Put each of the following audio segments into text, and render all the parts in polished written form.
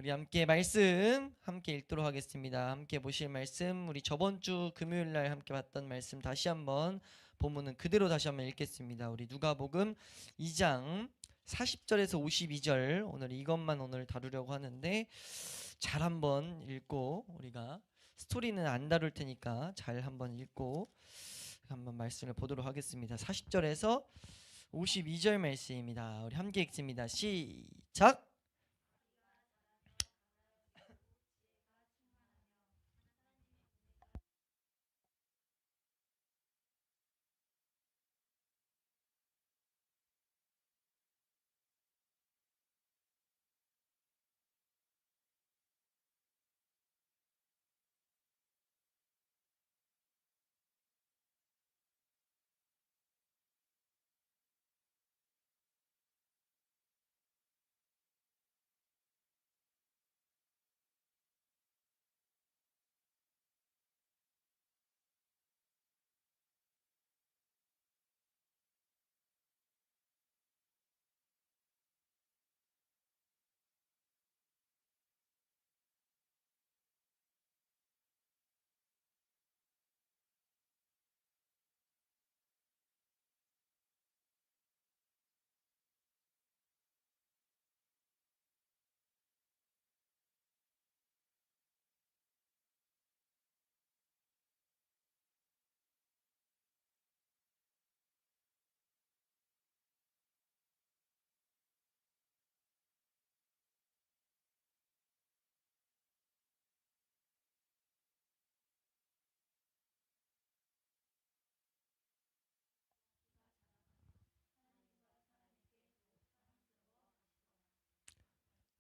우리 함께 말씀 함께 읽도록 하겠습니다. 함께 보실 말씀, 우리 저번 주 금요일 날 함께 봤던 말씀 다시 한번 본문은 그대로 다시 한번 읽겠습니다. 우리 누가복음 2장 40절에서 52절, 오늘 이것만 오늘 다루려고 하는데 잘 한번 읽고, 우리가 스토리는 안 다룰 테니까 잘 한번 읽고 한번 말씀을 보도록 하겠습니다. 40절에서 52절 말씀입니다. 우리 함께 읽습니다. 시작.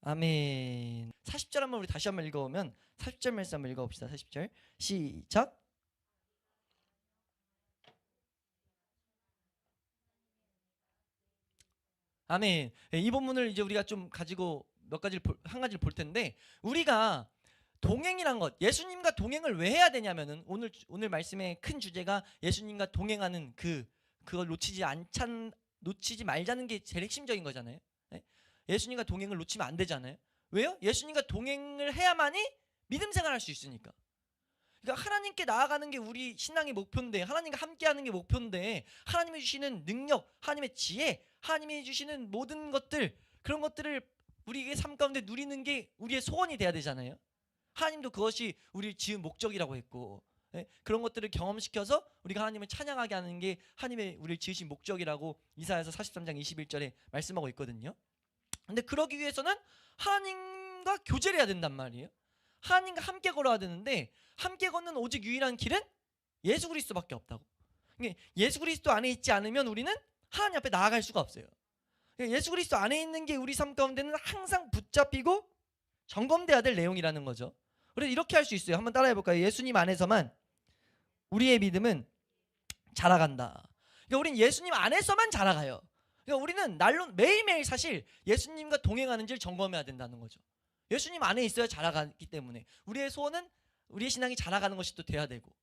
아멘. 40절 한번 우리 다시 한번 읽어보면, 40절 말씀 한번 읽어봅시다. 40절 시작. 아멘. 이 본문을 이제 우리가 좀 가지고 몇 가지를 한 가지를 볼 텐데, 우리가 동행이란 것, 예수님과 동행을 왜 해야 되냐면은, 오늘 말씀의 큰 주제가 예수님과 동행하는 그걸 놓치지 말자는 게 제일 핵심적인 거잖아요. 네? 예수님과 동행을 놓치면 안 되잖아요. 왜요? 예수님과 동행을 해야만이 믿음 생활할 수 있으니까. 그러니까 하나님께 나아가는 게 우리 신앙의 목표인데, 하나님과 함께하는 게 목표인데, 하나님이 주시는 능력, 하나님의 지혜, 하나님이 주시는 모든 것들, 그런 것들을 우리의 삶 가운데 누리는 게 우리의 소원이 돼야 되잖아요. 하나님도 그것이 우리를 지은 목적이라고 했고, 그런 것들을 경험시켜서 우리가 하나님을 찬양하게 하는 게 하나님의 우리를 지으신 목적이라고 이사야서 43장 21절에 말씀하고 있거든요. 근데 그러기 위해서는 하나님과 교제를 해야 된단 말이에요. 하나님과 함께 걸어야 되는데, 함께 걷는 오직 유일한 길은 예수 그리스도밖에 없다고. 예수 그리스도 안에 있지 않으면 우리는 하나님 앞에 나아갈 수가 없어요. 예수 그리스도 안에 있는 게 우리 삶 가운데는 항상 붙잡히고 점검돼야 될 내용이라는 거죠. 그래서 이렇게 할 수 있어요. 한번 따라해 볼까요? 예수님 안에서만 우리의 믿음은 자라간다. 그러니까 우리는 예수님 안에서만 자라가요. 그러니까 우리는 매일매일 사실 예수님과 동행하는지를 점검해야 된다는 거죠. 예수님 안에 있어야 자라가기 때문에 우리의 소원은 우리의 신앙이 자라가는 것이 또 돼야 되고,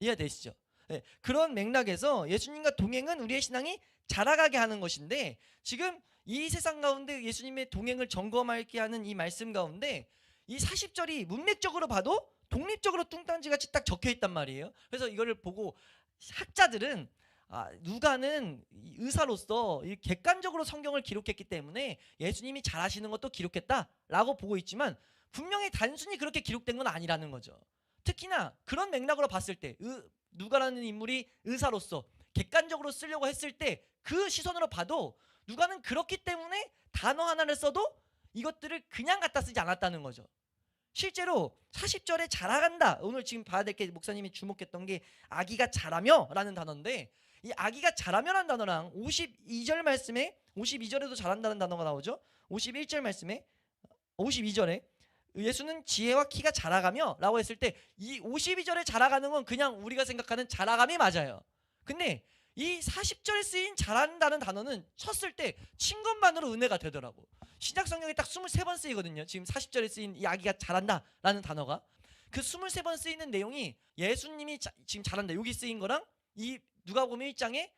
이해되시죠? 네, 그런 맥락에서 예수님과 동행은 우리의 신앙이 자라가게 하는 것인데, 지금 이 세상 가운데 예수님의 동행을 점검하게 하는 이 말씀 가운데 이 40절이 문맥적으로 봐도 독립적으로 뚱딴지같이 딱 적혀있단 말이에요. 그래서 이거를 보고 학자들은 누가는 의사로서 객관적으로 성경을 기록했기 때문에 예수님이 잘하시는 것도 기록했다라고 보고 있지만, 분명히 단순히 그렇게 기록된 건 아니라는 거죠. 특히나 그런 맥락으로 봤을 때 누가라는 인물이 의사로서 객관적으로 쓰려고 했을 때 그 시선으로 봐도 누가는 그렇기 때문에 단어 하나를 써도 이것들을 그냥 갖다 쓰지 않았다는 거죠. 실제로 40절에 자라간다, 오늘 지금 봐야 될 게, 목사님이 주목했던 게 아기가 자라며 라는 단어인데, 이 아기가 자라며 라는 단어랑 52절 말씀에, 52절에도 자란다는 단어가 나오죠. 51절 말씀에, 52절에 예수는 지혜와 키가 자라가며 라고 했을 때, 이 52절에 자라가는 건 그냥 우리가 생각하는 자라감이 맞아요. 근데 이 40절에 쓰인 자란다는 단어는 쳤을 때 친 것만으로 은혜가 되더라고. 신약 성경에 딱 23번 쓰이거든요. 지금 40절에 쓰인 이 아기가 자란다 라는 단어가, 그 23번 쓰이는 내용이 예수님이 지금 자란다 여기 쓰인 거랑, 이 누가복음 1장에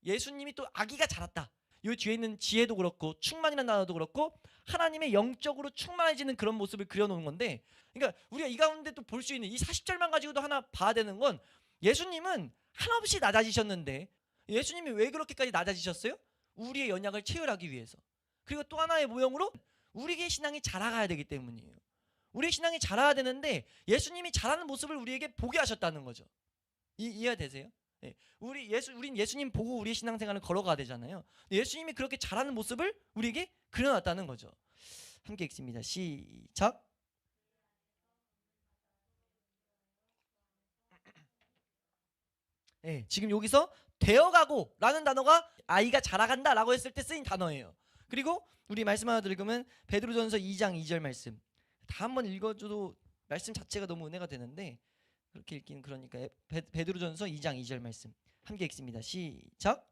예수님이 또 아기가 자랐다, 이 뒤에 있는 지혜도 그렇고 충만이라는 단어도 그렇고 하나님의 영적으로 충만해지는 그런 모습을 그려놓은 건데, 그러니까 우리가 이 가운데 또 볼 수 있는 이 40절만 가지고도 하나 봐야 되는 건, 예수님은 한없이 낮아지셨는데, 예수님이 왜 그렇게까지 낮아지셨어요? 우리의 연약을 채울하기 위해서. 그리고 또 하나의 모형으로 우리의 신앙이 자라가야 되기 때문이에요. 우리의 신앙이 자라야 되는데 예수님이 자라는 모습을 우리에게 보게 하셨다는 거죠. 이해되세요? 네. 우린 예수님 보고 우리의 신앙생활을 걸어가야 되잖아요. 예수님이 그렇게 자라는 모습을 우리에게 그려놨다는 거죠. 함께 읽습니다. 시작. 네, 지금 여기서 되어가고 라는 단어가 아이가 자라간다 라고 했을 때 쓰인 단어예요. 그리고 우리 말씀 하나 읽으면 베드로전서 2장 2절 말씀, 다 한번 읽어줘도 말씀 자체가 너무 은혜가 되는데 그렇게 읽기는 그러니까 베드로전서 2장 2절 말씀 함께 읽습니다. 시작.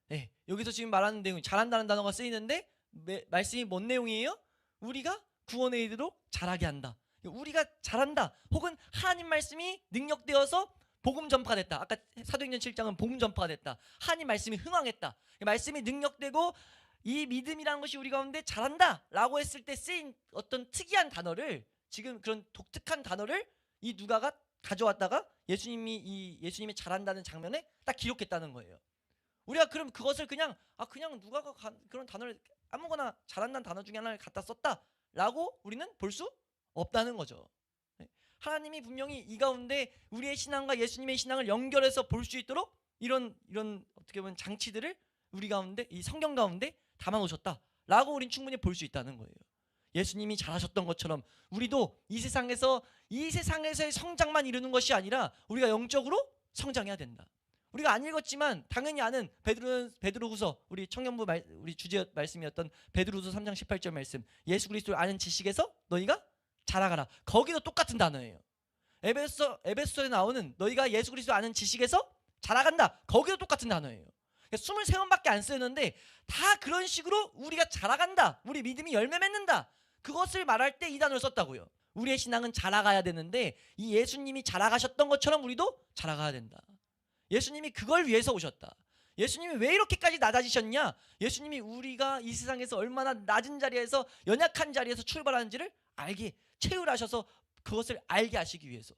네, 여기서 지금 말하는 내용이 잘한다는 단어가 쓰이는데 말씀이 뭔 내용이에요? 우리가 구원에 이르도록 자라게 한다. 우리가 잘한다, 혹은 하나님 말씀이 능력되어서 복음 전파가 됐다. 아까 사도행전 7장은 복음 전파가 됐다. 하나님 말씀이 흥황했다. 말씀이 능력되고 이 믿음이라는 것이 우리 가운데 자란다 라고 했을 때 쓰인 어떤 특이한 단어를, 지금 그런 독특한 단어를 이 누가가 가져왔다가 예수님이 잘한다는 장면에 딱 기록했다는 거예요. 우리가 그럼 그것을 그냥 누가가 그런 단어를 아무거나 잘한다는 단어 중에 하나를 갖다 썼다 라고 우리는 볼 수 없다는 거죠. 하나님이 분명히 이 가운데 우리의 신앙과 예수님의 신앙을 연결해서 볼 수 있도록 이런 어떻게 보면 장치들을 우리 가운데, 이 성경 가운데 담아 놓으셨다 라고 우린 충분히 볼 수 있다는 거예요. 예수님이 잘하셨던 것처럼 우리도 이 세상에서의 성장만 이루는 것이 아니라 우리가 영적으로 성장해야 된다. 우리가 안 읽었지만 당연히 아는 베드로후서, 우리 청년부 우리 주제 말씀이었던 베드로후서 3장 18절 말씀, 예수 그리스도를 아는 지식에서 너희가 자라가라. 거기도 똑같은 단어예요. 에베소서에 나오는 너희가 예수 그리스도 아는 지식에서 자라간다. 거기도 똑같은 단어예요. 23번밖에 안 쓰였는데 다 그런 식으로 우리가 자라간다, 우리 믿음이 열매 맺는다, 그것을 말할 때 이 단어를 썼다고요. 우리의 신앙은 자라가야 되는데 이 예수님이 자라가셨던 것처럼 우리도 자라가야 된다. 예수님이 그걸 위해서 오셨다. 예수님이 왜 이렇게까지 낮아지셨냐? 예수님이 우리가 이 세상에서 얼마나 낮은 자리에서, 연약한 자리에서 출발하는지를 알게 채울하셔서 그것을 알게 하시기 위해서.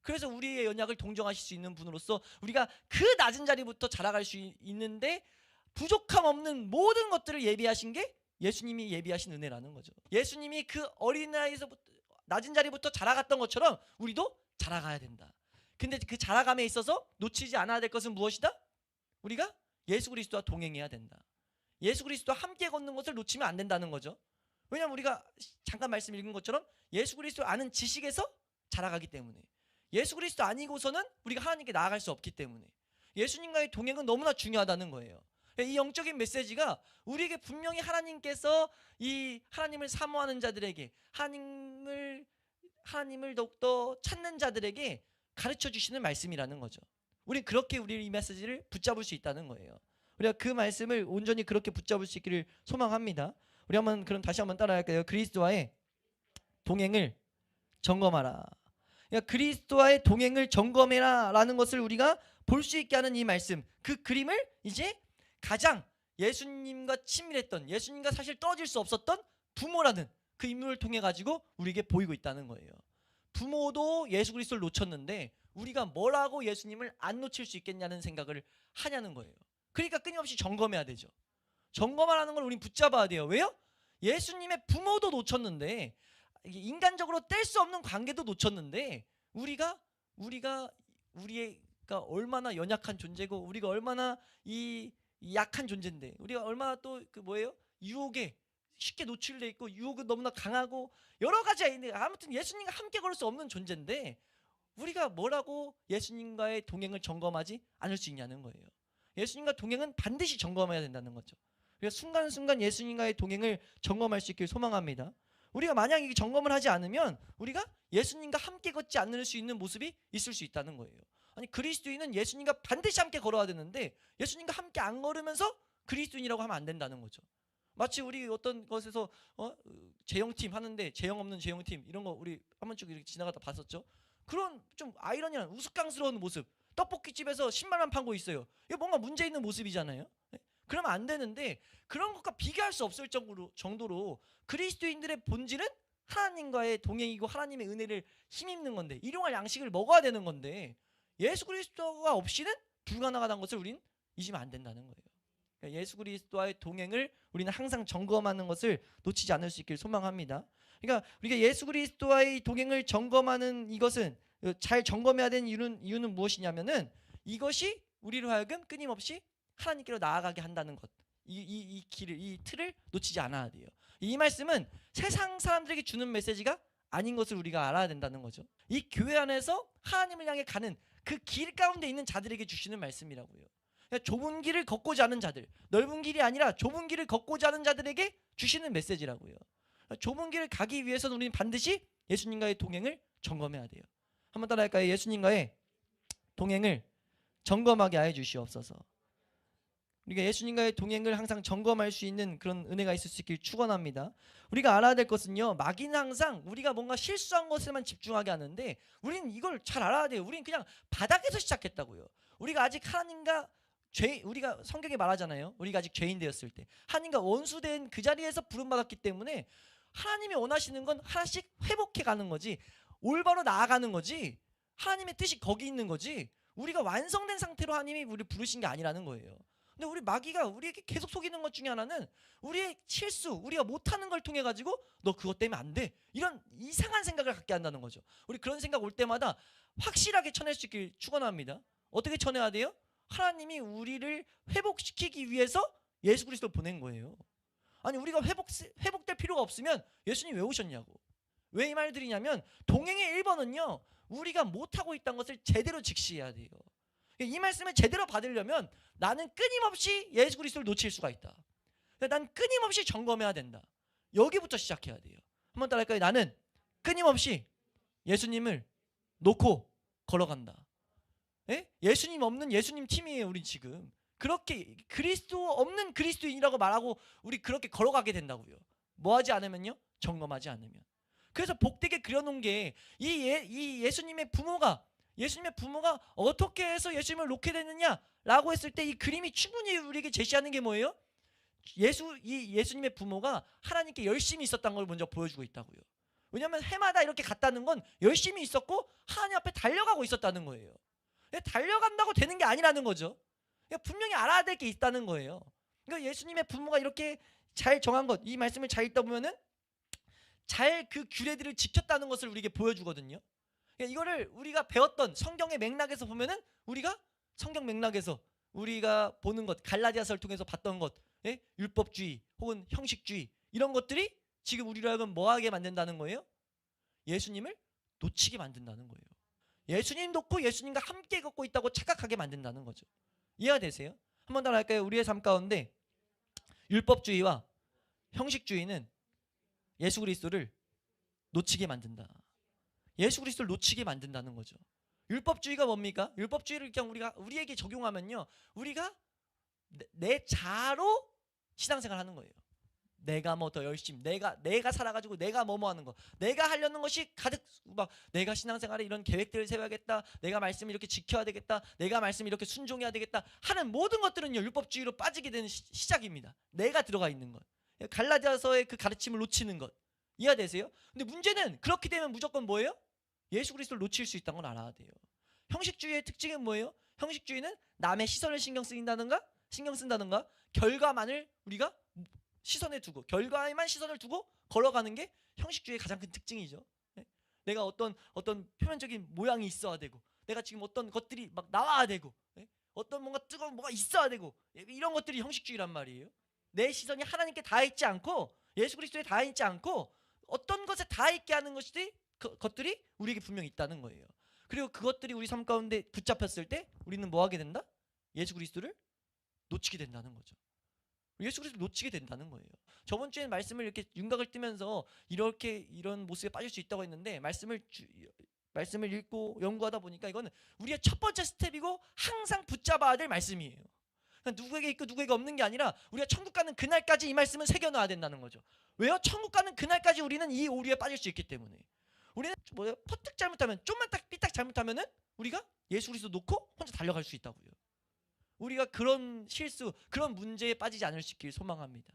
그래서 우리의 연약을 동정하실 수 있는 분으로서 우리가 그 낮은 자리부터 자라갈 수 있는데 부족함 없는 모든 것들을 예비하신 게 예수님이 예비하신 은혜라는 거죠. 예수님이 그 어린아이에서부터 낮은 자리부터 자라갔던 것처럼 우리도 자라가야 된다. 근데 그 자라감에 있어서 놓치지 않아야 될 것은 무엇이다? 우리가 예수 그리스도와 동행해야 된다. 예수 그리스도와 함께 걷는 것을 놓치면 안 된다는 거죠. 왜냐하면 우리가 잠깐 말씀 읽은 것처럼 예수 그리스도 아는 지식에서 자라가기 때문에, 예수 그리스도 아니고서는 우리가 하나님께 나아갈 수 없기 때문에 예수님과의 동행은 너무나 중요하다는 거예요. 이 영적인 메시지가 우리에게 분명히 하나님께서 이 하나님을 사모하는 자들에게, 하나님을 더욱더 찾는 자들에게 가르쳐 주시는 말씀이라는 거죠. 우리는 그렇게 우리 이 메시지를 붙잡을 수 있다는 거예요. 우리가 그 말씀을 온전히 그렇게 붙잡을 수 있기를 소망합니다. 우리 그럼 다시 한번 따라할까요? 그리스도와의 동행을 점검하라. 그러니까 그리스도와의 동행을 점검해라 라는 것을 우리가 볼 수 있게 하는 이 말씀, 그 그림을 이제 가장 예수님과 친밀했던, 예수님과 사실 떨어질 수 없었던 부모라는 그 인물을 통해 가지고 우리에게 보이고 있다는 거예요. 부모도 예수 그리스도를 놓쳤는데 우리가 뭘 하고 예수님을 안 놓칠 수 있겠냐는 생각을 하냐는 거예요. 그러니까 끊임없이 점검해야 되죠. 점검하라는 걸 우린 붙잡아야 돼요. 왜요? 예수님의 부모도 놓쳤는데, 인간적으로 뗄 수 없는 관계도 놓쳤는데 우리가 얼마나 연약한 존재고, 우리가 얼마나 이 약한 존재인데, 우리가 얼마나 또 유혹에 쉽게 노출돼 있고, 유혹은 너무나 강하고 여러 가지가 있는데, 아무튼 예수님과 함께 걸을 수 없는 존재인데 우리가 뭐라고 예수님과의 동행을 점검하지 않을 수 있냐는 거예요. 예수님과 동행은 반드시 점검해야 된다는 거죠. 그래서 순간순간 예수님과의 동행을 점검할 수 있길 소망합니다. 우리가 만약 이 점검을 하지 않으면 우리가 예수님과 함께 걷지 않을 수 있는 모습이 있을 수 있다는 거예요. 아니, 그리스도인은 예수님과 반드시 함께 걸어야 되는데 예수님과 함께 안 걸으면서 그리스도인이라고 하면 안 된다는 거죠. 마치 우리 어떤 것에서 재영팀 하는데 재영 없는 재영팀, 이런 거 우리 한 번씩 이렇게 지나가다 봤었죠. 그런 좀 아이러니한 우스꽝스러운 모습. 떡볶이집에서 10만 원 판고 있어요. 이거 뭔가 문제 있는 모습이잖아요. 네? 그러면 안 되는데 그런 것과 비교할 수 없을 정도로 그리스도인들의 본질은 하나님과의 동행이고 하나님의 은혜를 힘입는 건데 일용할 양식을 먹어야 되는 건데 예수 그리스도가 없이는 불가능하다는 것을 우린 잊으면 안 된다는 거예요. 그러니까 예수 그리스도와의 동행을 우리는 항상 점검하는 것을 놓치지 않을 수 있길 소망합니다. 그러니까 우리가 예수 그리스도와의 동행을 점검하는 이것은 잘 점검해야 되는 이유는 무엇이냐면은 이것이 우리로 하여금 끊임없이 하나님께로 나아가게 한다는 것. 이 길을, 이 틀을 놓치지 않아야 돼요. 이 말씀은 세상 사람들에게 주는 메시지가 아닌 것을 우리가 알아야 된다는 거죠. 이 교회 안에서 하나님을 향해 가는 그 길 가운데 있는 자들에게 주시는 말씀이라고요. 그러니까 좁은 길을 걷고자 하는 자들, 넓은 길이 아니라 좁은 길을 걷고자 하는 자들에게 주시는 메시지라고요. 그러니까 좁은 길을 가기 위해서는 우리는 반드시 예수님과의 동행을 점검해야 돼요. 한번 따라할까요? 예수님과의 동행을 점검하게 하여 주시옵소서. 우리가 예수님과의 동행을 항상 점검할 수 있는 그런 은혜가 있을 수 있길 축원합니다. 우리가 알아야 될 것은요, 마귀는 항상 우리가 뭔가 실수한 것에만 집중하게 하는데 우리는 이걸 잘 알아야 돼요. 우리는 그냥 바닥에서 시작했다고요. 우리가 아직 하나님과 우리가 성경에 말하잖아요. 우리가 아직 죄인 되었을 때 하나님과 원수된 그 자리에서 부름받았기 때문에 하나님이 원하시는 건 하나씩 회복해 가는 거지, 올바로 나아가는 거지, 하나님의 뜻이 거기 있는 거지, 우리가 완성된 상태로 하나님이 우리를 부르신 게 아니라는 거예요. 근데 우리 마귀가 우리에게 계속 속이는 것 중에 하나는 우리의 실수, 우리가 못하는 걸 통해 가지고 너 그것 때문에 안 돼, 이런 이상한 생각을 갖게 한다는 거죠. 우리 그런 생각 올 때마다 확실하게 쳐낼 수 있길 축원합니다. 어떻게 쳐내야 돼요? 하나님이 우리를 회복시키기 위해서 예수 그리스도를 보낸 거예요. 아니 우리가 회복될 필요가 없으면 예수님 왜 오셨냐고. 왜 이 말 드리냐면 동행의 1번은요, 우리가 못하고 있다는 것을 제대로 직시해야 돼요. 이 말씀을 제대로 받으려면 나는 끊임없이 예수 그리스도를 놓칠 수가 있다. 난 끊임없이 점검해야 된다. 여기부터 시작해야 돼요. 한번 따라할까요? 나는 끊임없이 예수님을 놓고 걸어간다. 예? 예수님 없는 예수님 팀이에요. 우리 지금 그렇게 그리스도 없는 그리스도인이라고 말하고 우리 그렇게 걸어가게 된다고요. 뭐하지 않으면요? 점검하지 않으면. 그래서 복되게 그려놓은 게 이 예수님의 부모가 어떻게 해서 예수님을 놓게 되느냐라고 했을 때 이 그림이 충분히 우리에게 제시하는 게 뭐예요? 예수님의 부모가 하나님께 열심히 있었다는 걸 먼저 보여주고 있다고요. 왜냐하면 해마다 이렇게 갔다는 건 열심히 있었고 하나님 앞에 달려가고 있었다는 거예요. 달려간다고 되는 게 아니라는 거죠. 분명히 알아야 될 게 있다는 거예요. 그러니까 예수님의 부모가 이렇게 잘 정한 것, 이 말씀을 잘 읽다 보면은 잘 그 규례들을 지켰다는 것을 우리에게 보여주거든요. 이거를 우리가 배웠던 성경의 맥락에서 보면은 우리가 성경 맥락에서 우리가 보는 것, 갈라디아서를 통해서 봤던 것, 예? 율법주의 혹은 형식주의, 이런 것들이 지금 우리를 하여금 뭐하게 만든다는 거예요? 예수님을 놓치게 만든다는 거예요. 예수님 놓고 예수님과 함께 걷고 있다고 착각하게 만든다는 거죠. 이해가 되세요? 한번 더 할까요? 우리의 삶 가운데 율법주의와 형식주의는 예수 그리스도를 놓치게 만든다. 예수 그리스도를 놓치게 만든다는 거죠. 율법주의가 뭡니까? 율법주의를 그냥 우리에게 적용하면요, 우리가 내 자로 신앙생활 하는 거예요. 내가 뭐 더 열심히, 내가 살아가지고 내가 뭐뭐 하는 거, 내가 하려는 것이 가득 막, 내가 신앙생활에 이런 계획들을 세워야겠다, 내가 말씀을 이렇게 지켜야 되겠다, 내가 말씀을 이렇게 순종해야 되겠다 하는 모든 것들은요, 율법주의로 빠지게 되는 시작입니다. 내가 들어가 있는 것, 갈라디아서의 그 가르침을 놓치는 것. 이해되세요? 근데 문제는 그렇게 되면 무조건 뭐예요? 예수 그리스도를 놓칠 수 있다는 걸 알아야 돼요. 형식주의의 특징은 뭐예요? 형식주의는 남의 시선을 신경 쓴다든가 결과만을 우리가 시선에 두고, 결과에만 시선을 두고 걸어가는 게 형식주의의 가장 큰 특징이죠. 내가 어떤 표면적인 모양이 있어야 되고, 내가 지금 어떤 것들이 막 나와야 되고, 어떤 뭔가 뜨거운 뭐가 있어야 되고, 이런 것들이 형식주의란 말이에요. 내 시선이 하나님께 닿아 있지 않고, 예수 그리스도에 닿아 있지 않고 어떤 것에 닿아 있게 하는 것들이 우리에게 분명히 있다는 거예요. 그리고 그것들이 우리 삶 가운데 붙잡혔을 때 우리는 뭐 하게 된다? 예수 그리스도를 놓치게 된다는 거죠. 예수 그리스도를 놓치게 된다는 거예요. 저번 주에는 말씀을 이렇게 윤곽을 뜨면서 이런 모습에 빠질 수 있다고 했는데, 말씀을 읽고 연구하다 보니까 이거는 우리의 첫 번째 스텝이고 항상 붙잡아야 될 말씀이에요. 누구에게 있고 누구에게 없는 게 아니라 우리가 천국 가는 그날까지 이 말씀은 새겨놔야 된다는 거죠. 왜요? 천국 가는 그날까지 우리는 이 오류에 빠질 수 있기 때문에. 우리는 뭐야 퍼뜩 잘못하면 좀만 딱 삐딱 잘못하면은 우리가 예수 그리스도 놓고 혼자 달려갈 수 있다고요. 우리가 그런 실수, 그런 문제에 빠지지 않을 수 있길 소망합니다.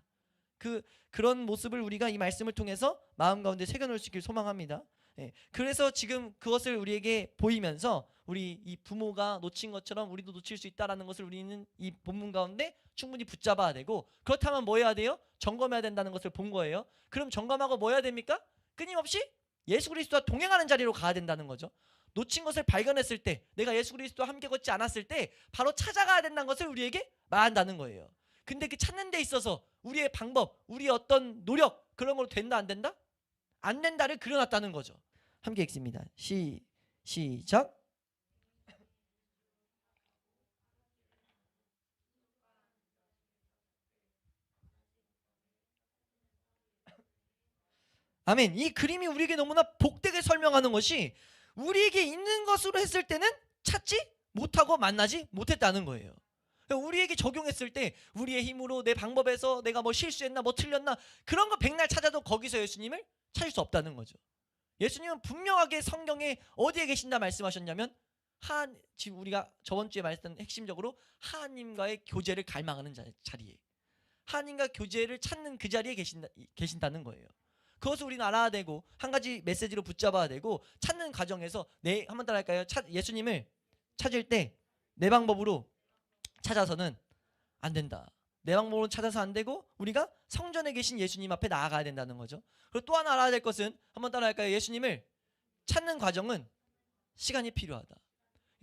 그런 모습을 우리가 이 말씀을 통해서 마음 가운데 새겨놓을 수 있길 소망합니다. 예, 그래서 지금 그것을 우리에게 보이면서 우리 이 부모가 놓친 것처럼 우리도 놓칠 수 있다라는 것을 우리는 이 본문 가운데 충분히 붙잡아야 되고, 그렇다면 뭐 해야 돼요? 점검해야 된다는 것을 본 거예요. 그럼 점검하고 뭐 해야 됩니까? 끊임없이 예수 그리스도와 동행하는 자리로 가야 된다는 거죠. 놓친 것을 발견했을 때, 내가 예수 그리스도와 함께 걷지 않았을 때 바로 찾아가야 된다는 것을 우리에게 말한다는 거예요. 근데 그 찾는 데 있어서 우리의 방법, 우리의 어떤 노력, 그런 걸로 된다 안 된다? 안 된다를 그려놨다는 거죠. 함께 읽습니다. 시작. 아멘. 이 그림이 우리에게 너무나 복되게 설명하는 것이, 우리에게 있는 것으로 했을 때는 찾지 못하고 만나지 못했다는 거예요. 우리에게 적용했을 때 우리의 힘으로 내 방법에서 내가 뭐 실수했나 뭐 틀렸나 그런 거 백날 찾아도 거기서 예수님을 찾을 수 없다는 거죠. 예수님은 분명하게 성경에 어디에 계신다 말씀하셨냐면, 지금 우리가 저번 주에 말했던 핵심적으로 하나님과의 교제를 갈망하는 자리에, 하나님과 교제를 찾는 그 자리에 계신다는 거예요. 그것을 우리는 알아야 되고, 한 가지 메시지로 붙잡아야 되고, 찾는 과정에서 한번 따라할까요? 예수님을 찾을 때 내 방법으로 찾아서는 안 된다. 내 방법으로 찾아서 안 되고, 우리가 성전에 계신 예수님 앞에 나아가야 된다는 거죠. 그리고 또 하나 알아야 될 것은, 한번 따라할까요? 예수님을 찾는 과정은 시간이 필요하다.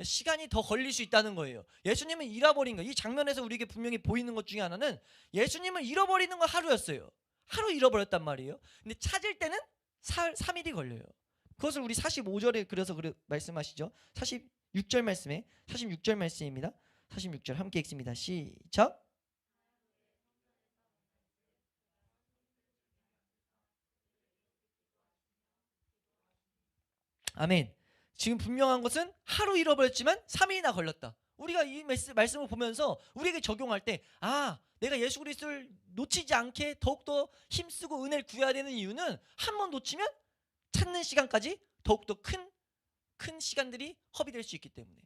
시간이 더 걸릴 수 있다는 거예요. 예수님을 잃어버린 거, 이 장면에서 우리에게 분명히 보이는 것 중에 하나는 예수님을 잃어버리는 건 하루였어요. 하루 잃어버렸단 말이에요. 근데 찾을 때는 3일이 걸려요. 그것을 우리 45절에 그래서 말씀하시죠. 46절 말씀에, 46절 말씀입니다. 46절 함께 읽습니다. 시작. 아멘. 지금 분명한 것은 하루 잃어버렸지만 3일이나 걸렸다. 우리가 이 말씀을 보면서 우리에게 적용할 때, 내가 예수 그리스도를 놓치지 않게 더욱더 힘쓰고 은혜를 구해야 되는 이유는, 한 번 놓치면 찾는 시간까지 더욱더 큰 시간들이 허비될 수 있기 때문에,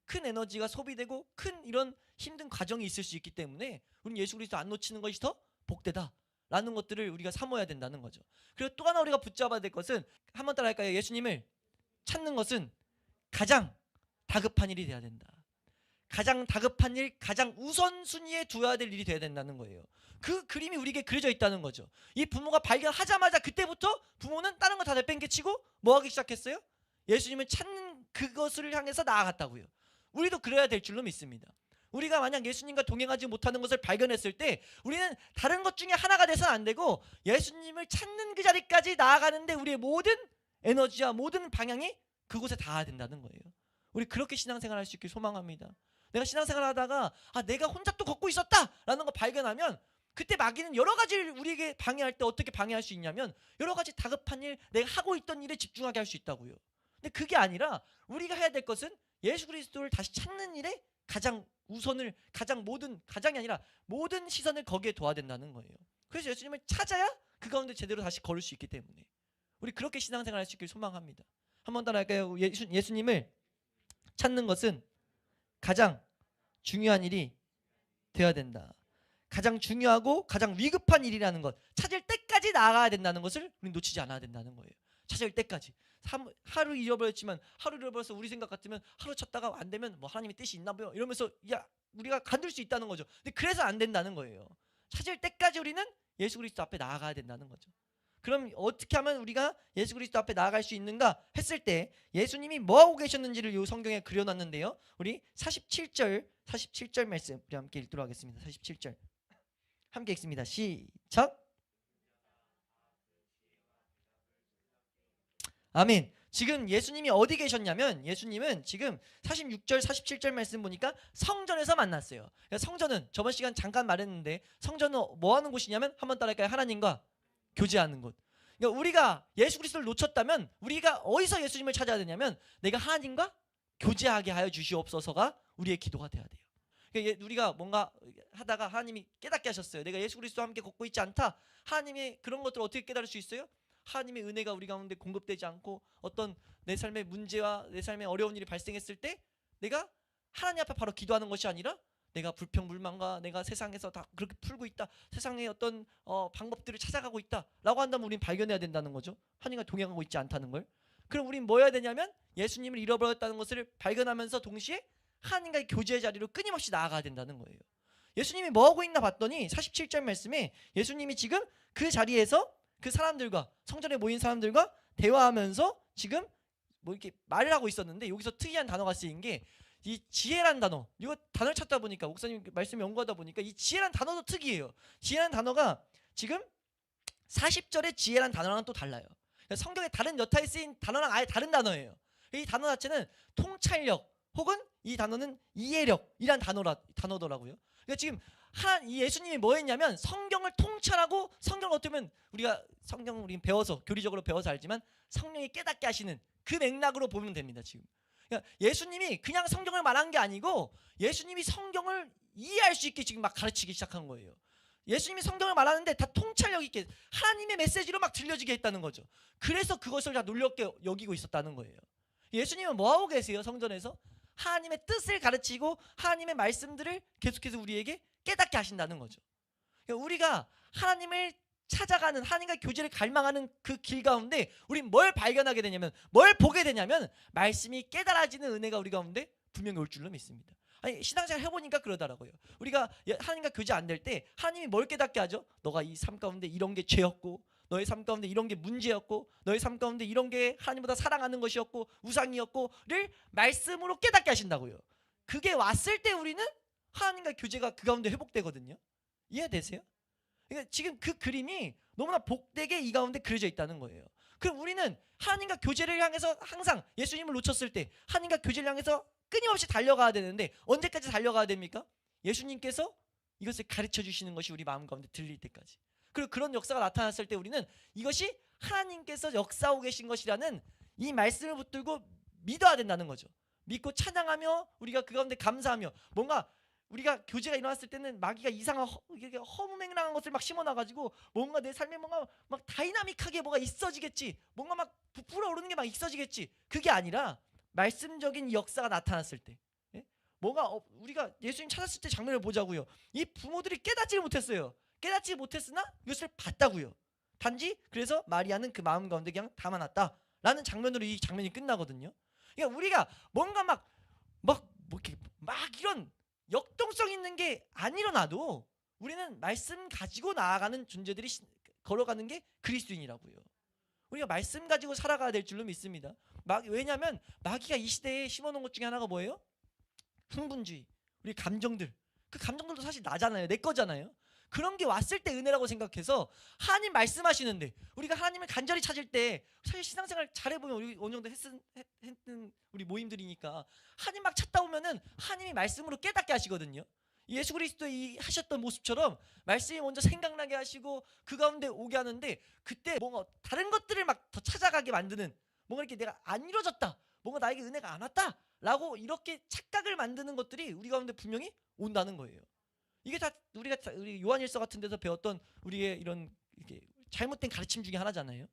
큰 에너지가 소비되고 큰 이런 힘든 과정이 있을 수 있기 때문에 우리는 예수 그리스도 안 놓치는 것이 더 복되다라는 것들을 우리가 사모해야 된다는 거죠. 그리고 또 하나 우리가 붙잡아야 될 것은, 한번 따라할까요? 예수님을 찾는 것은 가장 다급한 일이 돼야 된다. 가장 다급한 일, 가장 우선순위에 두어야 될 일이 돼야 된다는 거예요. 그 그림이 우리에게 그려져 있다는 거죠. 이 부모가 발견하자마자 그때부터 부모는 다른 거 다 내팽개치고 뭐 하기 시작했어요? 예수님을 찾는 그것을 향해서 나아갔다고요. 우리도 그래야 될 줄로 믿습니다. 우리가 만약 예수님과 동행하지 못하는 것을 발견했을 때, 우리는 다른 것 중에 하나가 돼서는 안 되고 예수님을 찾는 그 자리까지 나아가는데 우리의 모든 에너지와 모든 방향이 그곳에 닿아야 된다는 거예요. 우리 그렇게 신앙생활 할 수 있길 소망합니다. 내가 신앙생활 하다가 내가 혼자 또 걷고 있었다라는 거 발견하면, 그때 마귀는 여러 가지를 우리에게 방해할 때 어떻게 방해할 수 있냐면, 여러 가지 다급한 일, 내가 하고 있던 일에 집중하게 할 수 있다고요. 근데 그게 아니라 우리가 해야 될 것은 예수 그리스도를 다시 찾는 일에 가장 우선을, 가장이 아니라 모든 시선을 거기에 둬야 된다는 거예요. 그래서 예수님을 찾아야 그 가운데 제대로 다시 걸을 수 있기 때문에 우리 그렇게 신앙생활 할 수 있길 소망합니다. 한번 따라할까요? 예수님을 찾는 것은 가장 중요한 일이 되어야 된다. 가장 중요하고 가장 위급한 일이라는 것, 찾을 때까지 나아가야 된다는 것을 우리 놓치지 않아야 된다는 거예요. 찾을 때까지. 하루 잃어버렸지만, 하루 잃어버려서 우리 생각 같으면 하루 찾다가 안 되면 뭐 하나님의 뜻이 있나 봐요 이러면서 우리가 간둘 수 있다는 거죠. 근데 그래서 안 된다는 거예요. 찾을 때까지 우리는 예수 그리스도 앞에 나아가야 된다는 거죠. 그럼 어떻게 하면 우리가 예수 그리스도 앞에 나아갈 수 있는가 했을 때, 예수님이 뭐하고 계셨는지를 이 성경에 그려놨는데요. 우리 47절 말씀 우리 함께 읽도록 하겠습니다. 47절 함께 읽습니다. 시작. 아멘. 지금 예수님이 어디 계셨냐면, 예수님은 지금 46절 47절 말씀 보니까 성전에서 만났어요. 성전은 저번 시간 잠깐 말했는데, 성전은 뭐 하는 곳이냐면, 한번 따라할까요? 하나님과 교제하는 곳. 그러니까 우리가 예수 그리스도를 놓쳤다면 우리가 어디서 예수님을 찾아야 되냐면, 내가 하나님과 교제하게 하여 주시옵소서가 우리의 기도가 돼야 돼요. 그러니까 우리가 뭔가 하다가 하나님이 깨닫게 하셨어요. 내가 예수 그리스도와 함께 걷고 있지 않다. 하나님의 그런 것들을 어떻게 깨달을 수 있어요? 하나님의 은혜가 우리 가운데 공급되지 않고 어떤 내 삶의 문제와 내 삶의 어려운 일이 발생했을 때 내가 하나님 앞에 바로 기도하는 것이 아니라 내가 불평불만과 내가 세상에서 다 그렇게 풀고 있다, 세상의 어떤 방법들을 찾아가고 있다라고 한다면 우린 발견해야 된다는 거죠. 하나님과 동행하고 있지 않다는 걸. 그럼 우린 뭐 해야 되냐면 예수님을 잃어버렸다는 것을 발견하면서 동시에 하나님과의 교제의 자리로 끊임없이 나아가야 된다는 거예요. 예수님이 뭐하고 있나 봤더니 47절 말씀에 예수님이 지금 그 자리에서 그 사람들과, 성전에 모인 사람들과 대화하면서 지금 뭐 이렇게 말을 하고 있었는데, 여기서 특이한 단어가 쓰인 게 이 지혜란 단어. 이거 단어를 찾다 보니까, 목사님 말씀 연구하다 보니까 이 지혜란 단어도 특이해요. 지혜란 단어가 지금 40절의 지혜란 단어랑은 또 달라요. 성경에 다른 여타에 쓰인 단어랑 아예 다른 단어예요. 이 단어 자체는 통찰력 혹은 이 단어는 이해력이란 단어더라고요. 그러니까 지금 이 예수님이 뭐 했냐면 성경을 통찰하고, 성경을 어떻게 보면 우리가 성경 우리 배워서 교리적으로 배워서 알지만 성령이 깨닫게 하시는 그 맥락으로 보면 됩니다. 지금 그러니까 예수님이 그냥 성경을 말한 게 아니고 예수님이 성경을 이해할 수 있게 지금 막 가르치기 시작한 거예요. 예수님이 성경을 말하는데 다 통찰력 있게 하나님의 메시지로 막 들려지게 했다는 거죠. 그래서 그것을 다 놀랍게 여기고 있었다는 거예요. 예수님은 뭐 하고 계세요? 성전에서 하나님의 뜻을 가르치고 하나님의 말씀들을 계속해서 우리에게 깨닫게 하신다는 거죠. 그러니까 우리가 하나님을 찾아가는, 하나님과 교제를 갈망하는 그 길 가운데 우린 뭘 발견하게 되냐면, 뭘 보게 되냐면 말씀이 깨달아지는 은혜가 우리 가운데 분명히 올 줄로 믿습니다. 아니, 신앙생활 해보니까 그러더라고요. 우리가 하나님과 교제 안 될 때 하나님이 뭘 깨닫게 하죠? 너가 이 삶 가운데 이런 게 죄였고, 너의 삶 가운데 이런 게 문제였고, 너의 삶 가운데 이런 게 하나님보다 사랑하는 것이었고 우상이었고를 말씀으로 깨닫게 하신다고요. 그게 왔을 때 우리는 하나님과 교제가 그 가운데 회복되거든요. 이해되세요? 그러니까 지금 그 그림이 너무나 복되게 이 가운데 그려져 있다는 거예요. 그럼 우리는 하나님과 교제를 향해서 항상 예수님을 놓쳤을 때 하나님과 교제를 향해서 끊임없이 달려가야 되는데, 언제까지 달려가야 됩니까? 예수님께서 이것을 가르쳐 주시는 것이 우리 마음 가운데 들릴 때까지. 그리고 그런 역사가 나타났을 때 우리는 이것이 하나님께서 역사하고 계신 것이라는 이 말씀을 붙들고 믿어야 된다는 거죠. 믿고 찬양하며 우리가 그 가운데 감사하며, 뭔가 우리가 교제가 일어났을 때는 마귀가 이상한 허무맹랑한 것을 막 심어놔가지고 뭔가 내 삶에 뭔가 막 다이나믹하게 뭐가 있어지겠지, 뭔가 막 부풀어 오르는 게 막 있어지겠지. 그게 아니라 말씀적인 역사가 나타났을 때, 뭔가 우리가 예수님 찾았을 때 장면을 보자고요. 이 부모들이 깨닫지 못했어요. 깨닫지 못했으나 이것을 봤다고요. 단지 그래서 마리아는 그 마음 가운데 그냥 담아놨다라는 장면으로 이 장면이 끝나거든요. 그러니까 우리가 뭔가 뭐 이런 역동성 있는 게 안 일어나도 우리는 말씀 가지고 나아가는 존재들이 걸어가는 게 그리스도인이라고요. 우리가 말씀 가지고 살아가야 될 줄로 믿습니다. 왜냐하면 마귀가 이 시대에 심어놓은 것 중에 하나가 뭐예요? 흥분주의, 우리 감정들. 그 감정들도 사실 나잖아요. 내 거잖아요. 그런 게 왔을 때 은혜라고 생각해서 하나님 말씀하시는데, 우리가 하나님을 간절히 찾을 때, 사실 신앙생활 잘해보면 우리 어느 정도 했던 우리 모임들이니까 하나님 막 찾다 보면은 하나님이 말씀으로 깨닫게 하시거든요. 예수 그리스도의 하셨던 모습처럼 말씀이 먼저 생각나게 하시고 그 가운데 오게 하는데, 그때 뭔가 다른 것들을 막 더 찾아가게 만드는, 뭔가 이렇게 내가 안 이루어졌다, 뭔가 나에게 은혜가 안 왔다 라고 이렇게 착각을 만드는 것들이 우리 가운데 분명히 온다는 거예요. 이게 다 우리 요한일서 같은 데서 배웠던 우리의 이런 이렇게 잘못된 가르침 중에 하나잖아요.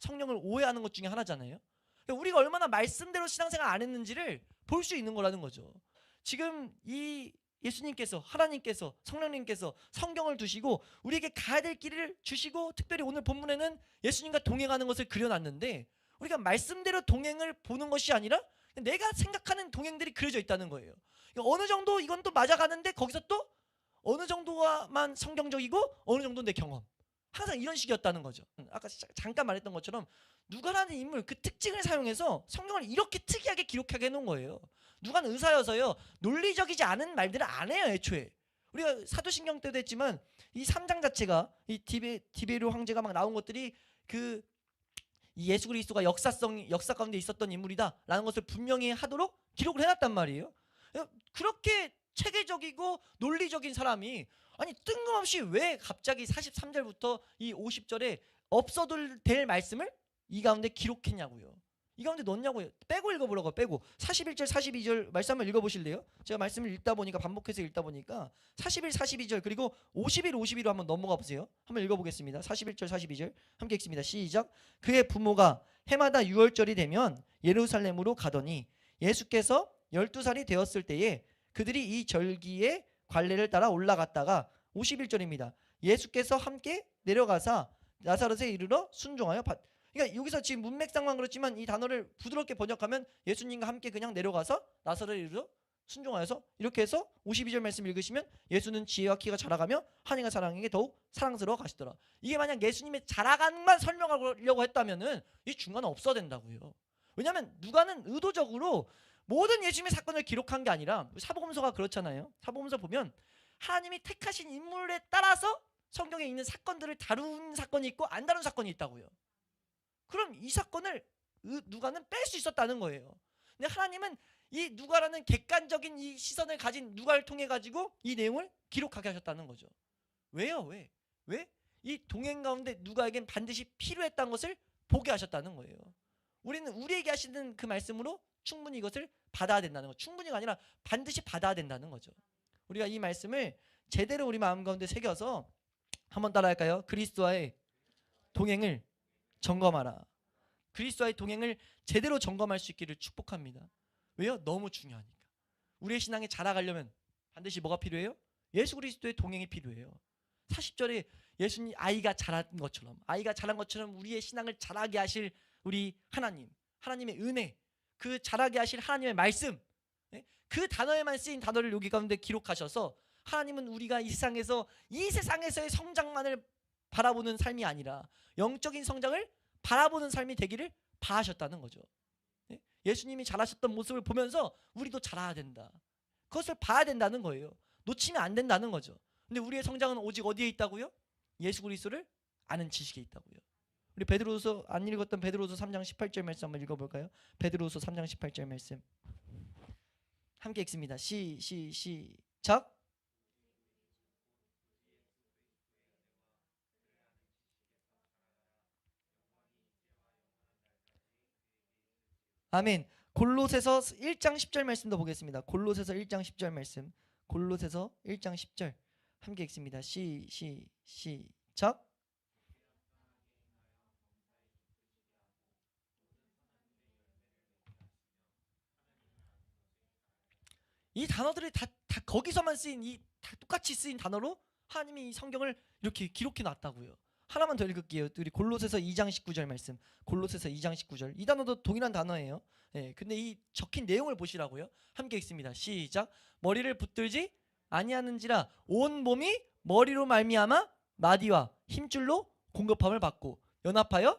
성령을 오해하는 것 중에 하나잖아요. 그러니까 우리가 얼마나 말씀대로 신앙생활 안 했는지를 볼 수 있는 거라는 거죠. 지금 이 예수님께서, 하나님께서, 성령님께서 성경을 두시고 우리에게 가야 될 길을 주시고, 특별히 오늘 본문에는 예수님과 동행하는 것을 그려놨는데, 우리가 말씀대로 동행을 보는 것이 아니라 내가 생각하는 동행들이 그려져 있다는 거예요. 그러니까 어느 정도 이건 또 맞아가는데 거기서 또 어느 정도만 성경적이고 어느 정도 내 경험, 항상 이런 식이었다는 거죠. 아까 잠깐 말했던 것처럼 누가라는 인물, 그 특징을 사용해서 성경을 이렇게 특이하게 기록하게 해놓은 거예요. 누가는 의사여서요, 논리적이지 않은 말들을 안 해요. 애초에 우리가 사도신경 때도 했지만 이 3장 자체가 이 디베르 황제가 막 나온 것들이 그 예수 그리스도가 역사 가운데 있었던 인물이다라는 것을 분명히 하도록 기록을 해놨단 말이에요. 그렇게 체계적이고 논리적인 사람이 아니 뜬금없이 왜 갑자기 43절부터 이 50절에 없어도 될 말씀을 이 가운데 기록했냐고요. 이 가운데 넣었냐고요. 빼고 읽어보라고. 빼고 41절 42절 말씀 한번 읽어보실래요? 제가 말씀을 읽다 보니까 반복해서 읽다 보니까 41 42절 그리고 51 52로 한번 넘어가 보세요. 한번 읽어보겠습니다. 41절 42절 함께 읽습니다. 시작. 그의 부모가 해마다 6월절이 되면 예루살렘으로 가더니 예수께서 12살이 되었을 때에 그들이 이 절기의 관례를 따라 올라갔다가 51절입니다. 예수께서 함께 내려가사 나사렛에 이르러 순종하여 그러니까 여기서 지금 문맥상만 그렇지만 이 단어를 부드럽게 번역하면 예수님과 함께 그냥 내려가서 나사렛에 이르러 순종하여서 이렇게 해서 52절 말씀 읽으시면 예수는 지혜와 키가 자라가며 하나님과 사랑에게 더욱 사랑스러워 가시더라. 이게 만약 예수님의 자라감만 설명하려고 했다면은 이 중간은 없어야 된다고요. 왜냐하면 누가는 의도적으로 모든 예수님의 사건을 기록한 게 아니라 사복음서가 그렇잖아요. 사복음서 보면 하나님이 택하신 인물에 따라서 성경에 있는 사건들을 다룬 사건이 있고 안 다룬 사건이 있다고요. 그럼 이 사건을 누가는 뺄 수 있었다는 거예요. 근데 하나님은 이 누가라는 객관적인 이 시선을 가진 누가를 통해 가지고 이 내용을 기록하게 하셨다는 거죠. 왜요? 왜? 왜? 이 동행 가운데 누가에겐 반드시 필요했다는 것을 보게 하셨다는 거예요. 우리는 우리에게 하시는 그 말씀으로 충분히 이것을 받아야 된다는 거. 충분히가 아니라 반드시 받아야 된다는 거죠. 우리가 이 말씀을 제대로 우리 마음 가운데 새겨서 한번 따라할까요? 그리스도와의 동행을 점검하라. 그리스도와의 동행을 제대로 점검할 수 있기를 축복합니다. 왜요? 너무 중요하니까. 우리의 신앙에 자라가려면 반드시 뭐가 필요해요? 예수 그리스도의 동행이 필요해요. 40절에 예수님 아이가 자란 것처럼 우리의 신앙을 자라게 하실 우리 하나님, 하나님의 은혜, 그 자라게 하실 하나님의 말씀, 그 단어에만 쓰인 단어를 여기 가운데 기록하셔서 하나님은 우리가 이 세상에서의 성장만을 바라보는 삶이 아니라 영적인 성장을 바라보는 삶이 되기를 바라셨다는 거죠. 예수님이 자라셨던 모습을 보면서 우리도 자라야 된다. 그것을 봐야 된다는 거예요. 놓치면 안 된다는 거죠. 근데 우리의 성장은 오직 어디에 있다고요? 예수 그리스도를 아는 지식에 있다고요. 우리 베드로서 안 읽었던 베드로서 3장 18절 말씀 한번 읽어볼까요? 베드로서 3장 18절 말씀 함께 읽습니다. 시작. 아멘. 골로새서 1장 10절 말씀도 보겠습니다. 골로새서 1장 10절 말씀. 골로새서 1장 10절 함께 읽습니다. 시작. 이 단어들이 다 거기서만 쓰인 다 똑같이 쓰인 단어로 하나님이 이 성경을 이렇게 기록해 놨다고요. 하나만 더 읽을게요. 우리 골로새서 2장 19절 말씀. 골로새서 2장 19절. 이 단어도 동일한 단어예요. 근데 이 적힌 내용을 보시라고요. 함께 읽습니다. 시작. 머리를 붙들지 아니하는지라 온 몸이 머리로 말미암아 마디와 힘줄로 공급함을 받고 연합하여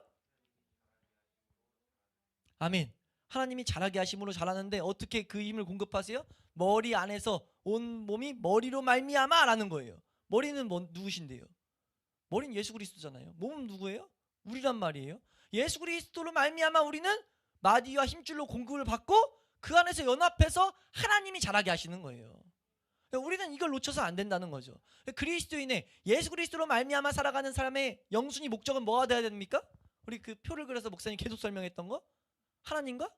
아멘. 하나님이 자라게 하심으로 자라는데 어떻게 그 힘을 공급하세요? 머리 안에서 온 몸이 머리로 말미암아라는 거예요. 머리는 누구신데요? 머리는 예수 그리스도잖아요. 몸은 누구예요? 우리란 말이에요. 예수 그리스도로 말미암아 우리는 마디와 힘줄로 공급을 받고 그 안에서 연합해서 하나님이 자라게 하시는 거예요. 우리는 이걸 놓쳐서 안 된다는 거죠. 그리스도인의 예수 그리스도로 말미암아 살아가는 사람의 영순위 목적은 뭐가 돼야 됩니까? 우리 그 표를 그려서 목사님 계속 설명했던 거 하나님과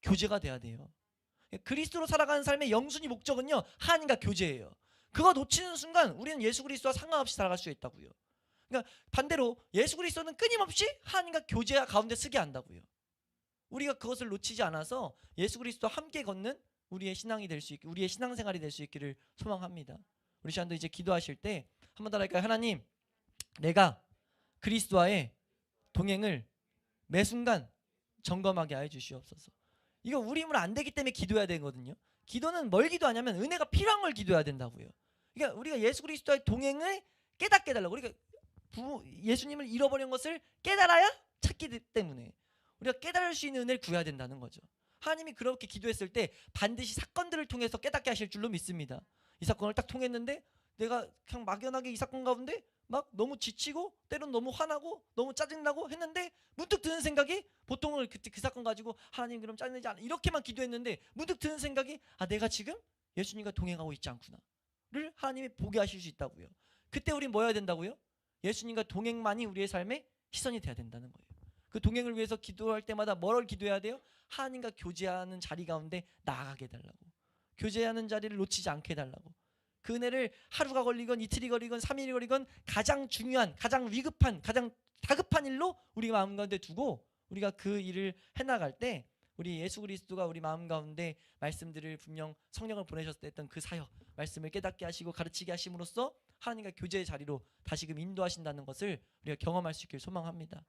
교제가 돼야 돼요. 그리스도로 살아가는 삶의 영순위 목적은요 하나님과 교제예요. 그거 놓치는 순간 우리는 예수 그리스도와 상관없이 살아갈 수 있다고요. 그러니까 반대로 예수 그리스도는 끊임없이 하나님과 교제가 가운데 쓰게 한다고요. 우리가 그것을 놓치지 않아서 예수 그리스도와 함께 걷는 우리의 신앙이 될 수 있기, 우리의 신앙생활이 될 수 있기를 소망합니다. 우리 시간도 이제 기도하실 때 한번 따라할까요? 하나님, 내가 그리스도와의 동행을 매 순간 점검하게 하여 주시옵소서. 이거 우리 힘으로 안 되기 때문에 기도해야 되거든요. 기도는 뭘 기도하냐면 은혜가 필요한 걸 기도해야 된다고요. 그러니까 우리가 예수 그리스도와의 동행을 깨닫게 해달라고. 우리가 예수님을 잃어버린 것을 깨달아야 찾기 때문에 우리가 깨달을 수 있는 은혜를 구해야 된다는 거죠. 하나님이 그렇게 기도했을 때 반드시 사건들을 통해서 깨닫게 하실 줄로 믿습니다. 이 사건을 딱 통했는데 내가 그냥 막연하게 이 사건 가운데 막 너무 지치고 때로는 너무 화나고 너무 짜증나고 했는데 문득 드는 생각이 보통은 그때 그 사건 가지고 하나님 그럼 짜증내지 않아 이렇게만 기도했는데 문득 드는 생각이 내가 지금 예수님과 동행하고 있지 않구나를 하나님이 보게 하실 수 있다고요. 그때 우린 뭐 해야 된다고요? 예수님과 동행만이 우리의 삶의 시선이 돼야 된다는 거예요. 그 동행을 위해서 기도할 때마다 뭘 기도해야 돼요? 하나님과 교제하는 자리 가운데 나아가게 해달라고. 교제하는 자리를 놓치지 않게 해달라고. 그 은혜를 하루가 걸리건 이틀이 걸리건 3일이 걸리건 가장 중요한, 가장 위급한, 가장 다급한 일로 우리 마음 가운데 두고 우리가 그 일을 해나갈 때 우리 예수 그리스도가 우리 마음 가운데 말씀들을 분명 성령을 보내셨을 때 했던 그 사역, 말씀을 깨닫게 하시고 가르치게 하심으로써 하나님과 교제의 자리로 다시금 인도하신다는 것을 우리가 경험할 수 있길 소망합니다.